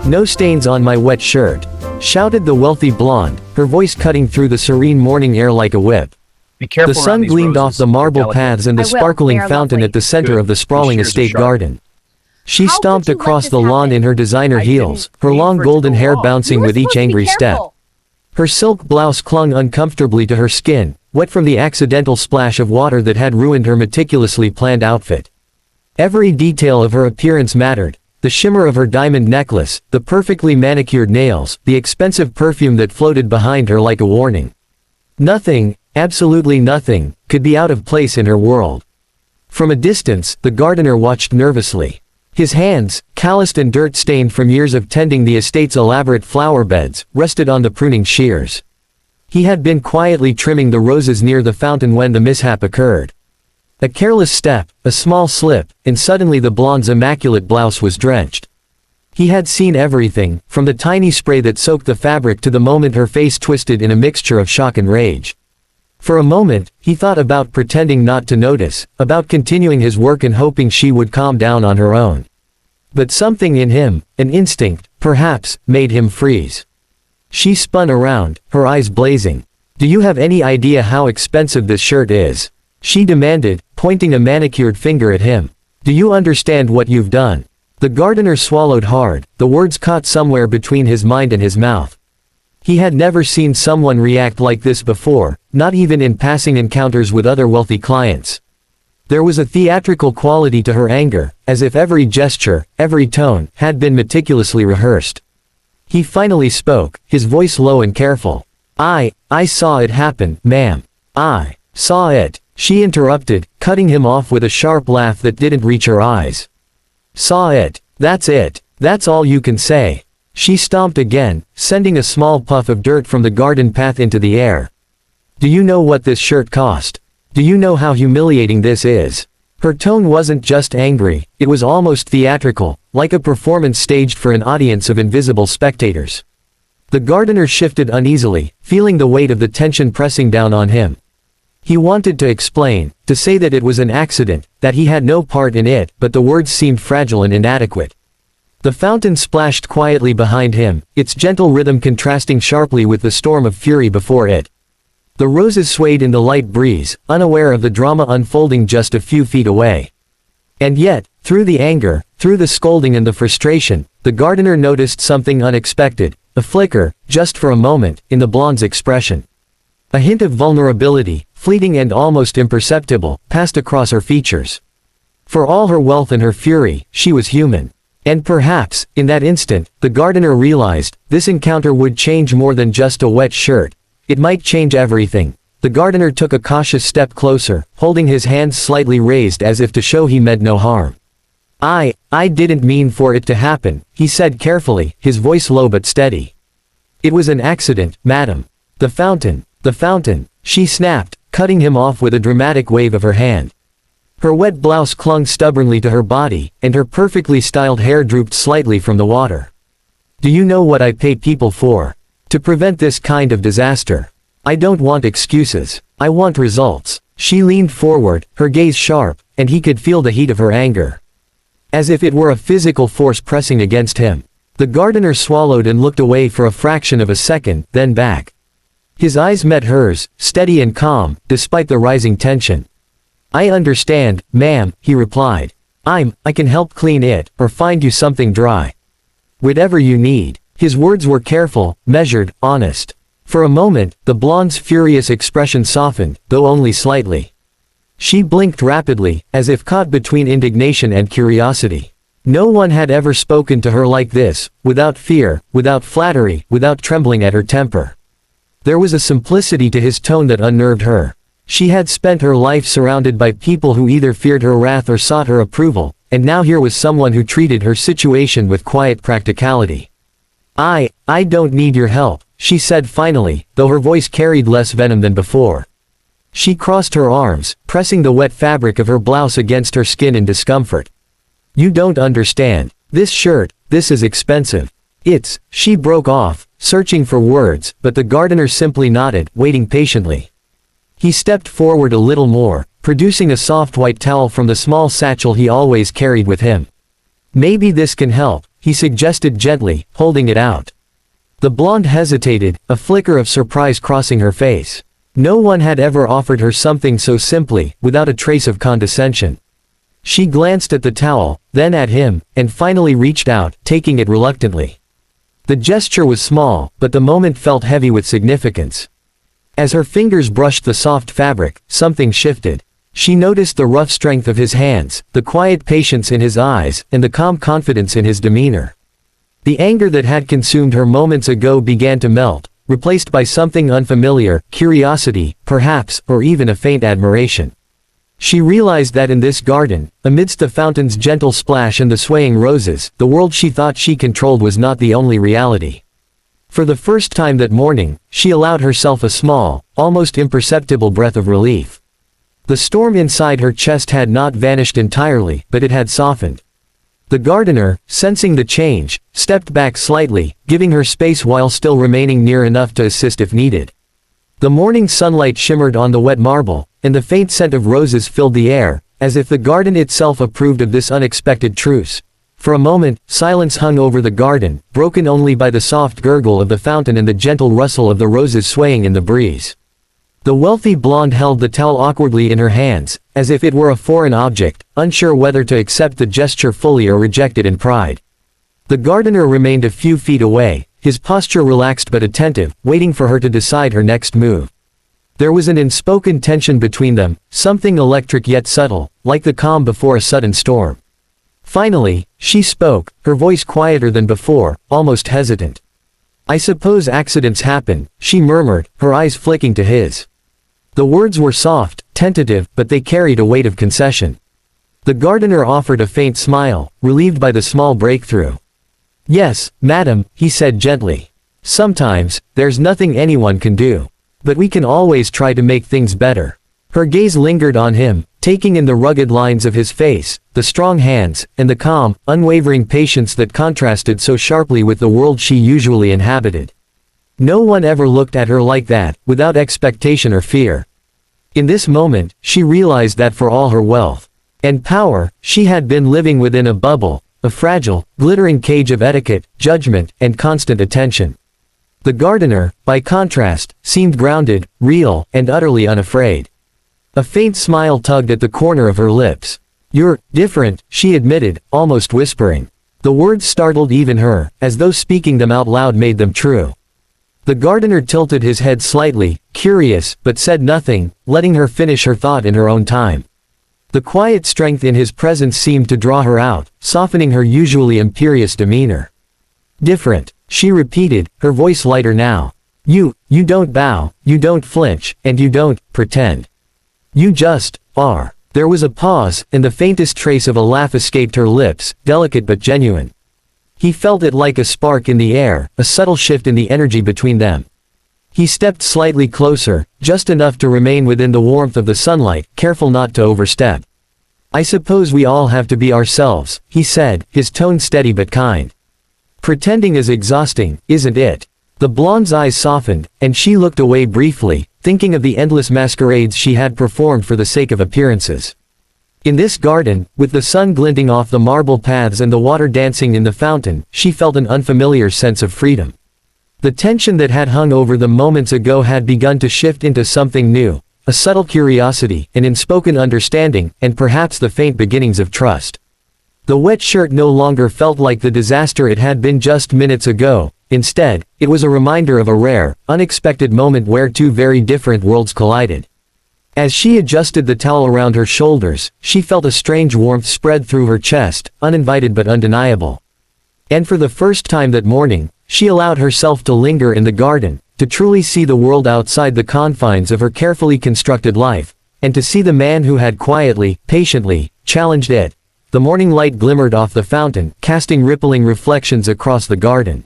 "No stains on my wet shirt," shouted the wealthy blonde, her voice cutting through the serene morning air like a whip. Be careful The around sun these gleamed off roses. the They're marble delicate. paths and the I will. sparkling They are fountain lovely. at the center Good. of the These sprawling shears are estate sharp. garden. She How stomped could you let across this the lawn happen? in her designer I heels, didn't her mean long for it to golden go hair wrong. bouncing You were with each supposed to be angry step. careful. Her silk blouse clung uncomfortably to her skin, wet from the accidental splash of water that had ruined her meticulously planned outfit. Every detail of her appearance mattered: the shimmer of her diamond necklace, the perfectly manicured nails, the expensive perfume that floated behind her like a warning. Nothing, absolutely nothing, could be out of place in her world. From a distance, the gardener watched nervously. His hands, calloused and dirt-stained from years of tending the estate's elaborate flower beds, rested on the pruning shears. He had been quietly trimming the roses near the fountain when the mishap occurred. A careless step, a small slip, and suddenly the blonde's immaculate blouse was drenched. He had seen everything, from the tiny spray that soaked the fabric to the moment her face twisted in a mixture of shock and rage. For a moment, he thought about pretending not to notice, about continuing his work and hoping she would calm down on her own. But something in him, an instinct, perhaps, made him freeze. She spun around, her eyes blazing. "Do you have any idea how expensive this shirt is?" she demanded, pointing a manicured finger at him. "Do you understand what you've done?" The gardener swallowed hard, the words caught somewhere between his mind and his mouth. He had never seen someone react like this before, not even in passing encounters with other wealthy clients. There was a theatrical quality to her anger, as if every gesture, every tone, had been meticulously rehearsed. He finally spoke, his voice low and careful. I saw it happen, ma'am. I saw it," she interrupted, cutting him off with a sharp laugh that didn't reach her eyes. "Saw it. That's it. That's all you can say." She stomped again, sending a small puff of dirt from the garden path into the air. "Do you know what this shirt cost? Do you know how humiliating this is?" Her tone wasn't just angry, it was almost theatrical, like a performance staged for an audience of invisible spectators. The gardener shifted uneasily, feeling the weight of the tension pressing down on him. He wanted to explain, to say that it was an accident, that he had no part in it, but the words seemed fragile and inadequate. The fountain splashed quietly behind him, its gentle rhythm contrasting sharply with the storm of fury before it. The roses swayed in the light breeze, unaware of the drama unfolding just a few feet away. And yet, through the anger, through the scolding and the frustration, the gardener noticed something unexpected, a flicker, just for a moment, in the blonde's expression. A hint of vulnerability, fleeting and almost imperceptible, passed across her features. For all her wealth and her fury, she was human. And perhaps, in that instant, the gardener realized, this encounter would change more than just a wet shirt. It might change everything. The gardener took a cautious step closer, holding his hands slightly raised as if to show he meant no harm. I didn't mean for it to happen," he said carefully, his voice low but steady. "It was an accident, madam. The fountain," she snapped, cutting him off with a dramatic wave of her hand. Her wet blouse clung stubbornly to her body, and her perfectly styled hair drooped slightly from the water. "Do you know what I pay people for? To prevent this kind of disaster. I don't want excuses. I want results." She leaned forward, her gaze sharp, and he could feel the heat of her anger. As if it were a physical force pressing against him. The gardener swallowed and looked away for a fraction of a second, then back. His eyes met hers, steady and calm, despite the rising tension. "I understand, ma'am," he replied. I can help clean it, or find you something dry. Whatever you need." His words were careful, measured, honest. For a moment, the blonde's furious expression softened, though only slightly. She blinked rapidly, as if caught between indignation and curiosity. No one had ever spoken to her like this, without fear, without flattery, without trembling at her temper. There was a simplicity to his tone that unnerved her. She had spent her life surrounded by people who either feared her wrath or sought her approval, and now here was someone who treated her situation with quiet practicality. I don't need your help," she said finally, though her voice carried less venom than before. She crossed her arms, pressing the wet fabric of her blouse against her skin in discomfort. "You don't understand. This shirt, this is expensive. She broke off, searching for words, but the gardener simply nodded, waiting patiently. He stepped forward a little more, producing a soft white towel from the small satchel he always carried with him. "Maybe this can help," he suggested gently, holding it out. The blonde hesitated, a flicker of surprise crossing her face. No one had ever offered her something so simply, without a trace of condescension. She glanced at the towel, then at him, and finally reached out, taking it reluctantly. The gesture was small, but the moment felt heavy with significance. As her fingers brushed the soft fabric, something shifted. She noticed the rough strength of his hands, the quiet patience in his eyes, and the calm confidence in his demeanor. The anger that had consumed her moments ago began to melt, replaced by something unfamiliar, curiosity, perhaps, or even a faint admiration. She realized that in this garden, amidst the fountain's gentle splash and the swaying roses, the world she thought she controlled was not the only reality. For the first time that morning, she allowed herself a small, almost imperceptible breath of relief. The storm inside her chest had not vanished entirely, but it had softened. The gardener, sensing the change, stepped back slightly, giving her space while still remaining near enough to assist if needed. The morning sunlight shimmered on the wet marble, and the faint scent of roses filled the air, as if the garden itself approved of this unexpected truce. For a moment, silence hung over the garden, broken only by the soft gurgle of the fountain and the gentle rustle of the roses swaying in the breeze. The wealthy blonde held the towel awkwardly in her hands, as if it were a foreign object, unsure whether to accept the gesture fully or reject it in pride. The gardener remained a few feet away, his posture relaxed but attentive, waiting for her to decide her next move. There was an unspoken tension between them, something electric yet subtle, like the calm before a sudden storm. Finally, she spoke, her voice quieter than before, almost hesitant. "I suppose accidents happen," she murmured, her eyes flicking to his. The words were soft, tentative, but they carried a weight of concession. The gardener offered a faint smile, relieved by the small breakthrough. "Yes, madam," he said gently. "Sometimes, there's nothing anyone can do. But we can always try to make things better." Her gaze lingered on him, taking in the rugged lines of his face, the strong hands, and the calm, unwavering patience that contrasted so sharply with the world she usually inhabited. No one ever looked at her like that, without expectation or fear. In this moment, she realized that for all her wealth and power, she had been living within a bubble, a fragile, glittering cage of etiquette, judgment, and constant attention. The gardener, by contrast, seemed grounded, real, and utterly unafraid. A faint smile tugged at the corner of her lips. "You're different," she admitted, almost whispering. The words startled even her, as though speaking them out loud made them true. The gardener tilted his head slightly, curious, but said nothing, letting her finish her thought in her own time. The quiet strength in his presence seemed to draw her out, softening her usually imperious demeanor. "Different," she repeated, her voice lighter now. You don't bow, you don't flinch, and you don't pretend. You just are." There was a pause, and the faintest trace of a laugh escaped her lips, delicate but genuine. He felt it like a spark in the air, a subtle shift in the energy between them. He stepped slightly closer, just enough to remain within the warmth of the sunlight, careful not to overstep. "I suppose we all have to be ourselves," he said, his tone steady but kind. "Pretending is exhausting, isn't it?" The blonde's eyes softened, and she looked away briefly, thinking of the endless masquerades she had performed for the sake of appearances. In this garden, with the sun glinting off the marble paths and the water dancing in the fountain, she felt an unfamiliar sense of freedom. The tension that had hung over them moments ago had begun to shift into something new, a subtle curiosity, an unspoken understanding, and perhaps the faint beginnings of trust. The wet shirt no longer felt like the disaster it had been just minutes ago. Instead, it was a reminder of a rare, unexpected moment where two very different worlds collided. As she adjusted the towel around her shoulders, she felt a strange warmth spread through her chest, uninvited but undeniable. And for the first time that morning, she allowed herself to linger in the garden, to truly see the world outside the confines of her carefully constructed life, and to see the man who had quietly, patiently, challenged it. The morning light glimmered off the fountain, casting rippling reflections across the garden.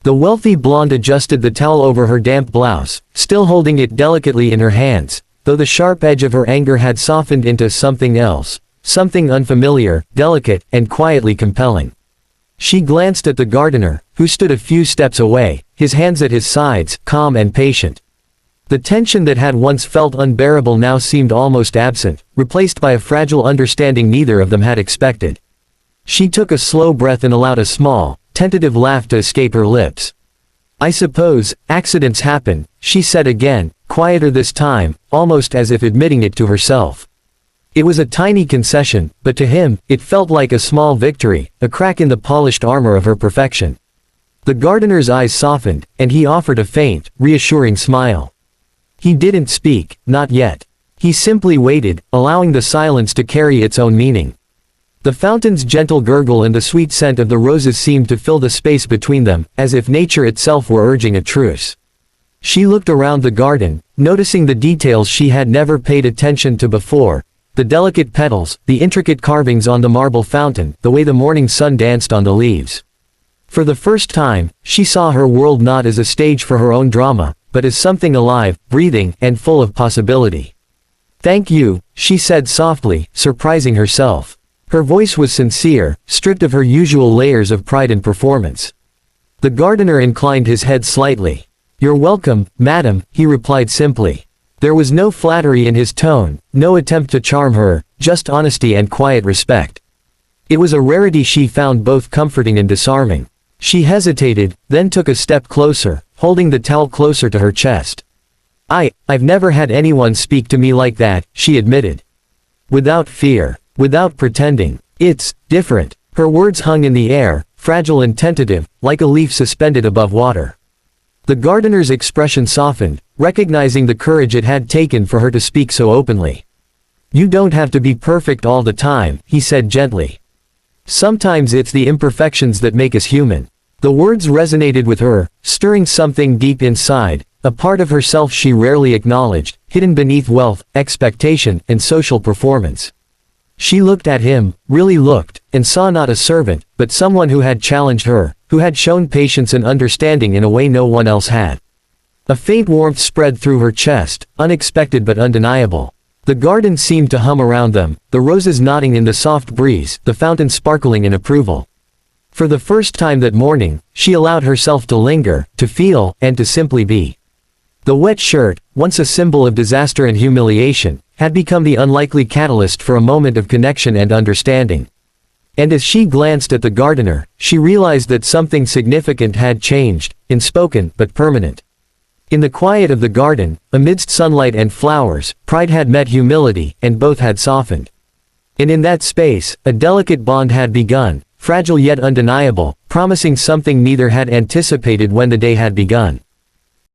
The wealthy blonde adjusted the towel over her damp blouse, still holding it delicately in her hands, though the sharp edge of her anger had softened into something else, something unfamiliar, delicate, and quietly compelling. She glanced at the gardener, who stood a few steps away, his hands at his sides, calm and patient. The tension that had once felt unbearable now seemed almost absent, replaced by a fragile understanding neither of them had expected. She took a slow breath and allowed a small, tentative laugh to escape her lips. "I suppose, accidents happen," she said again, quieter this time, almost as if admitting it to herself. It was a tiny concession, but to him, it felt like a small victory, a crack in the polished armor of her perfection. The gardener's eyes softened, and he offered a faint, reassuring smile. He didn't speak, not yet. He simply waited, allowing the silence to carry its own meaning. The fountain's gentle gurgle and the sweet scent of the roses seemed to fill the space between them, as if nature itself were urging a truce. She looked around the garden, noticing the details she had never paid attention to before, the delicate petals, the intricate carvings on the marble fountain, the way the morning sun danced on the leaves. For the first time, she saw her world not as a stage for her own drama, but as something alive, breathing, and full of possibility. "Thank you," she said softly, surprising herself. Her voice was sincere, stripped of her usual layers of pride and performance. The gardener inclined his head slightly. "You're welcome, madam," he replied simply. There was no flattery in his tone, no attempt to charm her, just honesty and quiet respect. It was a rarity she found both comforting and disarming. She hesitated, then took a step closer, holding the towel closer to her chest. I've never had anyone speak to me like that," she admitted. Without fear, without pretending. "It's different." Her words hung in the air, fragile and tentative, like a leaf suspended above water. The gardener's expression softened, recognizing the courage it had taken for her to speak so openly. "You don't have to be perfect all the time," he said gently. "Sometimes it's the imperfections that make us human." The words resonated with her, stirring something deep inside, a part of herself she rarely acknowledged, hidden beneath wealth, expectation, and social performance. She looked at him, really looked, and saw not a servant, but someone who had challenged her, who had shown patience and understanding in a way no one else had. A faint warmth spread through her chest, unexpected but undeniable. The garden seemed to hum around them, the roses nodding in the soft breeze, the fountain sparkling in approval. For the first time that morning, she allowed herself to linger, to feel, and to simply be. The wet shirt, once a symbol of disaster and humiliation, had become the unlikely catalyst for a moment of connection and understanding. And as she glanced at the gardener, she realized that something significant had changed, unspoken but permanent. In the quiet of the garden, amidst sunlight and flowers, pride had met humility, and both had softened. And in that space, a delicate bond had begun, fragile yet undeniable, promising something neither had anticipated when the day had begun.